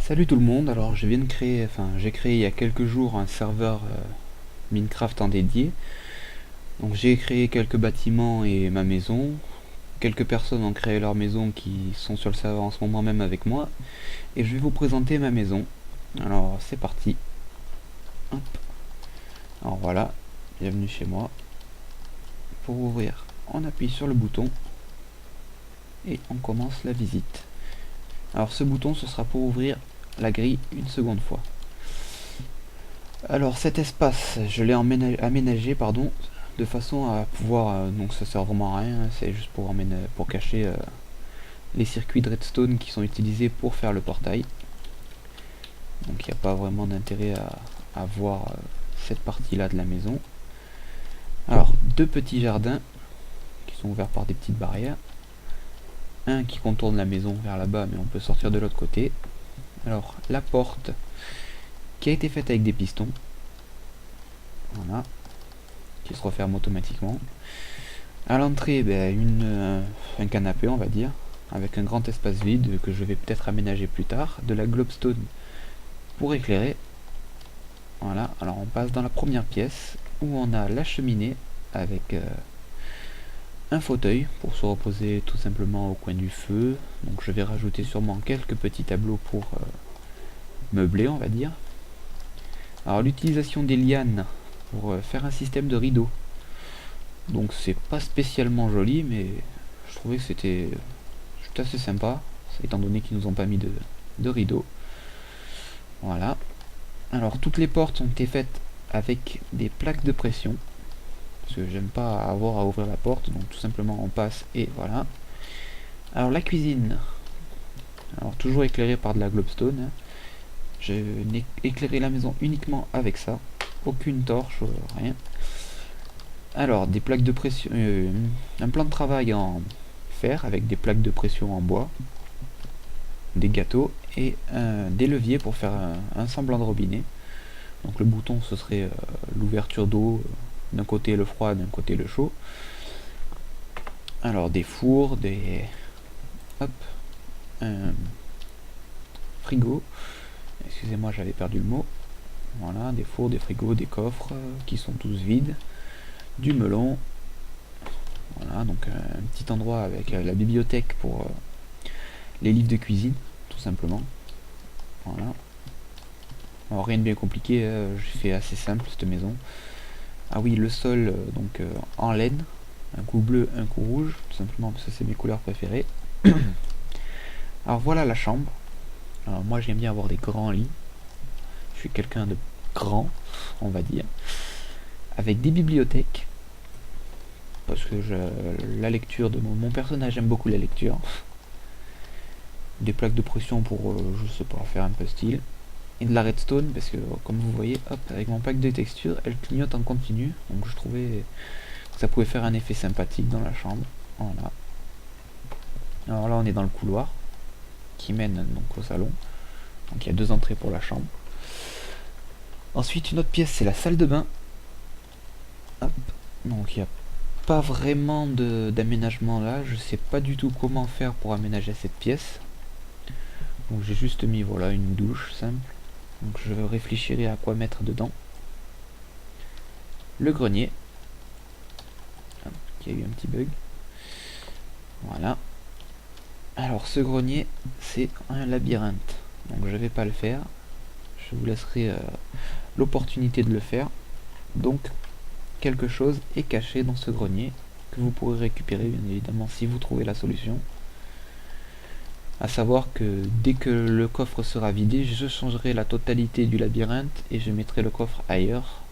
Salut tout le monde, alors je viens de créer, j'ai créé il y a quelques jours un serveur Minecraft en dédié. Donc j'ai créé quelques bâtiments et ma maison. Quelques personnes ont créé leur maison qui sont sur le serveur en ce moment même avec moi. Et je vais vous présenter ma maison. Alors c'est parti. Hop. Alors voilà, bienvenue chez moi. Pour ouvrir, on appuie sur le bouton et on commence la visite. Alors ce bouton ce sera pour ouvrir la grille une seconde fois. Alors cet espace, je l'ai aménagé de façon à pouvoir, donc ça sert vraiment à rien, c'est juste pour cacher les circuits de redstone qui sont utilisés pour faire le portail. Donc il n'y a pas vraiment d'intérêt à voir cette partie là de la maison. Alors deux petits jardins qui sont ouverts par des petites barrières. Un qui contourne la maison vers là-bas, mais on peut sortir de l'autre côté. Alors la porte qui a été faite avec des pistons. Voilà, qui se referme automatiquement. À l'entrée, un canapé, on va dire, avec un grand espace vide que je vais peut-être aménager plus tard. De la globestone pour éclairer. Voilà, alors on passe dans la première pièce où on a la cheminée avec un fauteuil pour se reposer tout simplement au coin du feu. Donc je vais rajouter sûrement quelques petits tableaux pour meubler, on va dire. Alors l'utilisation des lianes pour faire un système de rideau. Donc c'est pas spécialement joli, mais je trouvais que c'était assez sympa, étant donné qu'ils nous ont pas mis de rideau. Voilà. Alors toutes les portes ont été faites avec des plaques de pression, parce que j'aime pas avoir à ouvrir la porte, donc tout simplement on passe et voilà. Alors la cuisine, alors toujours éclairée par de la globestone, hein. Je n'ai éclairé la maison uniquement avec ça, aucune torche, rien. Alors des plaques de pression, un plan de travail en fer avec des plaques de pression en bois, des gâteaux et des leviers pour faire un semblant de robinet. Donc le bouton ce serait l'ouverture d'eau, d'un côté le froid, d'un côté le chaud. Alors des fours, hop, un frigo, excusez-moi j'avais perdu le mot. Voilà, des fours, des frigos, des coffres qui sont tous vides, du melon. Voilà, donc un petit endroit avec la bibliothèque pour les livres de cuisine, tout simplement. Voilà. Alors rien de bien compliqué, j'ai fait assez simple cette maison. Ah oui, le sol en laine, un coup bleu, un coup rouge, tout simplement parce que c'est mes couleurs préférées. Alors voilà la chambre. Alors moi j'aime bien avoir des grands lits. Je suis quelqu'un de grand, on va dire, avec des bibliothèques. Parce que la lecture de mon personnage aime beaucoup la lecture. Des plaques de pression pour, je sais pas, faire un peu style. Et de la redstone, parce que comme vous voyez, hop, avec mon pack de textures, elle clignote en continu. Donc je trouvais que ça pouvait faire un effet sympathique dans la chambre. Voilà. Alors là on est dans le couloir qui mène donc au salon. Donc il y a deux entrées pour la chambre. Ensuite une autre pièce, c'est la salle de bain. Hop. Donc il n'y a pas vraiment d'aménagement là. Je sais pas du tout comment faire pour aménager cette pièce. Donc j'ai juste mis voilà une douche simple. Donc je réfléchirai à quoi mettre dedans. Le grenier. Qui a eu un petit bug. Voilà. Alors ce grenier, c'est un labyrinthe. Donc je vais pas le faire. Je vous laisserai l'opportunité de le faire. Donc quelque chose est caché dans ce grenier que vous pourrez récupérer bien évidemment si vous trouvez la solution. À savoir que dès que le coffre sera vidé, je changerai la totalité du labyrinthe et je mettrai le coffre ailleurs.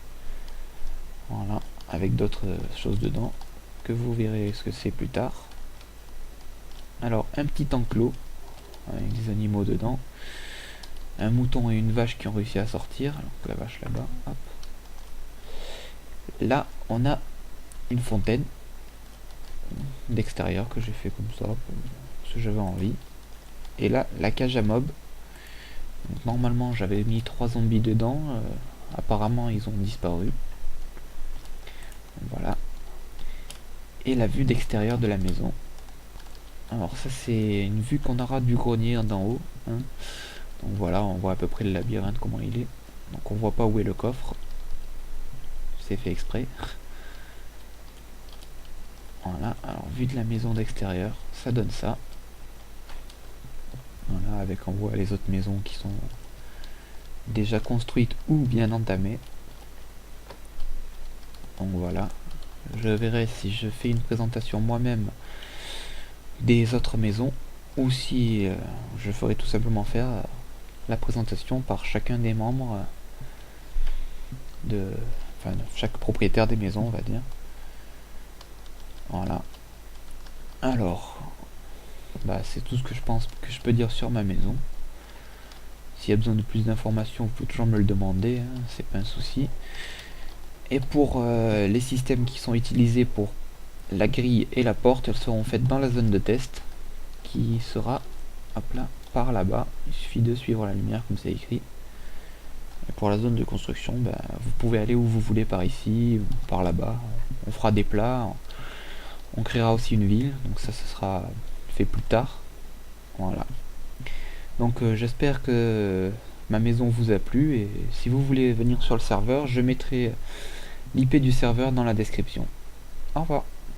Voilà, avec d'autres choses dedans que vous verrez ce que c'est plus tard. Alors un petit enclos avec des animaux dedans, un mouton et une vache qui ont réussi à sortir, alors que la vache là-bas, hop. Là on a une fontaine d'extérieur que j'ai fait comme ça parce que j'avais envie. Et là la cage à mob. Donc, normalement j'avais mis 3 zombies dedans, apparemment ils ont disparu. Voilà. Et la vue d'extérieur de la maison. Alors ça c'est une vue qu'on aura du grenier d'en haut, hein. Donc voilà, on voit à peu près le labyrinthe, comment il est. Donc on voit pas où est le coffre. C'est fait exprès. Voilà, alors vu de la maison d'extérieur, ça donne ça. Voilà, avec on voit les autres maisons qui sont déjà construites ou bien entamées. Donc voilà, je verrai si je fais une présentation moi-même des autres maisons ou si je ferai tout simplement faire la présentation par chacun des membres de, enfin, chaque propriétaire des maisons, on va dire. Voilà. Alors, bah, c'est tout ce que je pense que je peux dire sur ma maison. S'il y a besoin de plus d'informations, vous pouvez toujours me le demander, hein, c'est pas un souci. Et pour les systèmes qui sont utilisés pour la grille et la porte, elles seront faites dans la zone de test, qui sera, hop là, par là-bas. Il suffit de suivre la lumière comme c'est écrit. Et pour la zone de construction, bah, vous pouvez aller où vous voulez, par ici, ou par là-bas. On fera des plats, on créera aussi une ville, donc ça ce sera fait plus tard. Voilà. Donc j'espère que ma maison vous a plu, et si vous voulez venir sur le serveur, je mettrai l'IP du serveur dans la description. Au revoir.